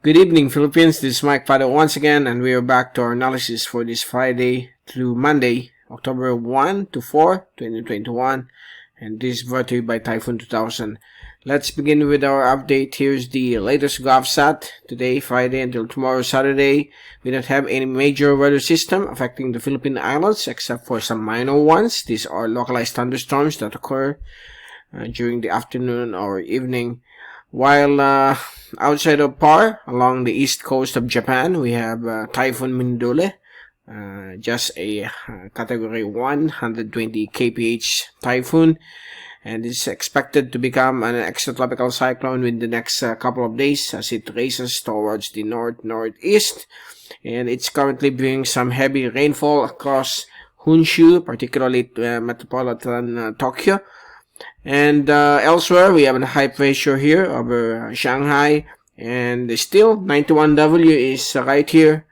Good evening, Philippines. This is Mike Padua once again, and we are back to our analysis for this Friday through Monday, October 1 to 4, 2021, and this is brought to you by Typhoon 2000. Let's begin with our update. Here's the latest GovSat. Today, Friday until tomorrow, Saturday, we don't have any major weather system affecting the Philippine Islands except for some minor ones. These are localized thunderstorms that occur during the afternoon or evening. While outside of PAR, along the east coast of Japan, we have Typhoon Mindole, just a Category 120 kph typhoon, and it's expected to become an extratropical cyclone within the next couple of days as it races towards the northeast, and it's currently bringing some heavy rainfall across Honshu, particularly metropolitan Tokyo. And elsewhere, we have a high pressure here over Shanghai, and still 91W is right here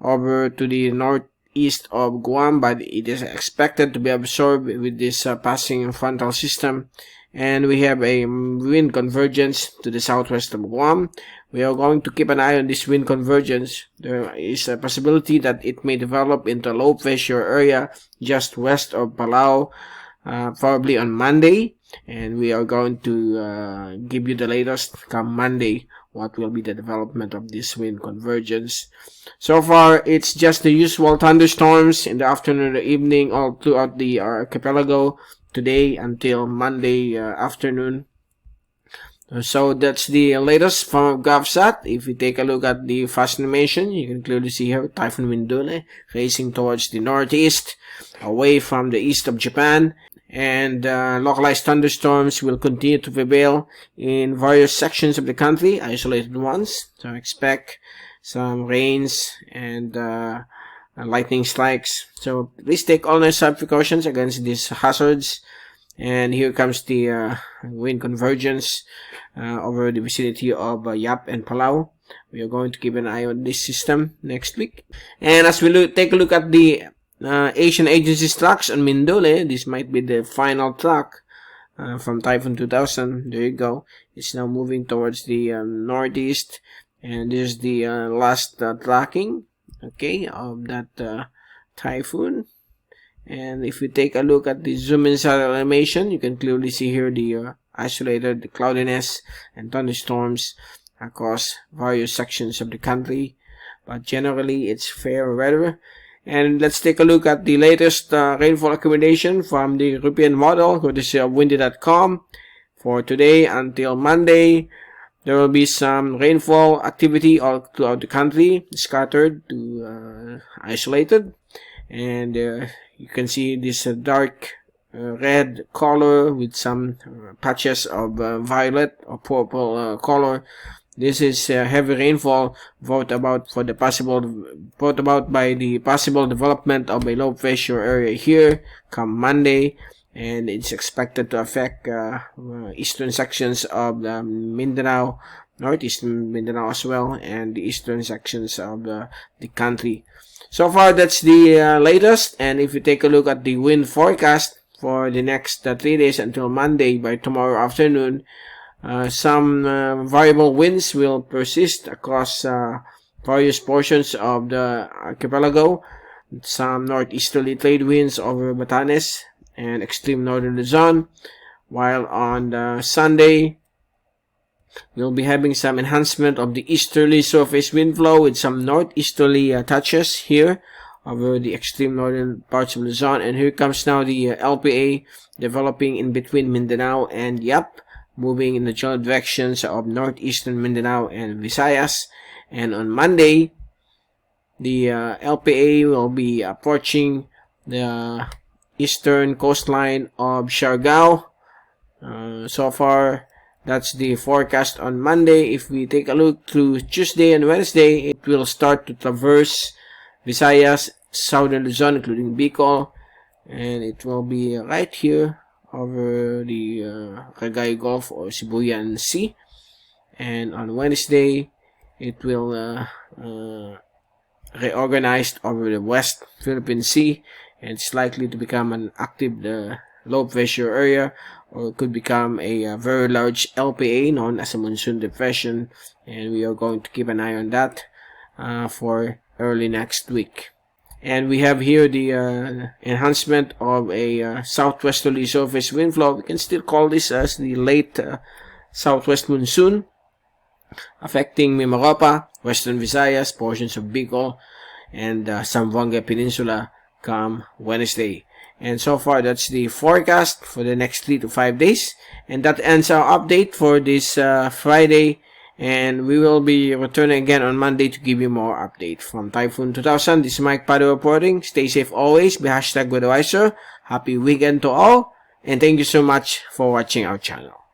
over to the northeast of Guam, but it is expected to be absorbed with this passing frontal system. And we have a wind convergence to the southwest of Guam. We are going to keep an eye on this wind convergence. There is a possibility that it may develop into a low pressure area just west of Palau, probably on Monday, and we are going to give you the latest come Monday what will be the development of this wind convergence. So far, it's just the usual thunderstorms in the afternoon or evening all throughout the archipelago today until Monday afternoon. So that's the latest from GovSat. If you take a look at the fast animation, you can clearly see here Typhoon Mindole racing towards the northeast, away from the east of Japan, and localized thunderstorms will continue to prevail in various sections of the country, isolated ones. So expect some rains and lightning strikes. So please take all necessary precautions against these hazards. And here comes the wind convergence over the vicinity of Yap and Palau. We are going to keep an eye on this system next week. And as we take a look at the Asian Agency's tracks on Mindole, this might be the final track from Typhoon 2000. There you go. It's now moving towards the northeast. And this is the last tracking, okay, of that typhoon. And if you take a look at the zoom in satellite animation, you can clearly see here the isolated cloudiness and thunderstorms across various sections of the country. But generally, it's fair weather. And let's take a look at the latest rainfall accumulation from the European model, courtesy of windy.com. For today until Monday, there will be some rainfall activity all throughout the country, scattered to isolated. And you can see this dark red color with some patches of violet or purple color. This is heavy rainfall brought about by the possible development of a low pressure area here come Monday, and it's expected to affect eastern sections of Mindanao, northeastern Mindanao as well, and the eastern sections of the country. So far, that's the latest. And if you take a look at the wind forecast for the next 3 days until Monday, by tomorrow afternoon, some variable winds will persist across various portions of the archipelago. Some northeasterly trade winds over Batanes and extreme northern Luzon, while on Sunday, we'll be having some enhancement of the easterly surface wind flow with some northeasterly touches here over the extreme northern parts of Luzon. And here comes now the LPA developing in between Mindanao and Yap, moving in the general directions of northeastern Mindanao and Visayas. And on Monday, the LPA will be approaching the eastern coastline of Siargao. So far, that's the forecast on Monday. If we take a look through Tuesday and Wednesday, it will start to traverse Visayas, southern Luzon, including Bicol, and it will be right here over the Cagayan Gulf or Sibuyan Sea. And on Wednesday, it will reorganize over the West Philippine Sea, and it's likely to become an active low pressure area or it could become a very large LPA known as a monsoon depression, and we are going to keep an eye on that for early next week. And we have here the enhancement of a southwesterly surface wind flow. We can still call this as the late southwest monsoon, affecting Mimaropa, Western Visayas, portions of Bicol, and Zamboanga Peninsula come Wednesday. And so far, that's the forecast for the next 3 to 5 days. And that ends our update for this Friday. And we will be returning again on Monday to give you more update. From Typhoon 2000, this is Mike Padua reporting. Stay safe always. Be #weatherwiser. Happy weekend to all. And thank you so much for watching our channel.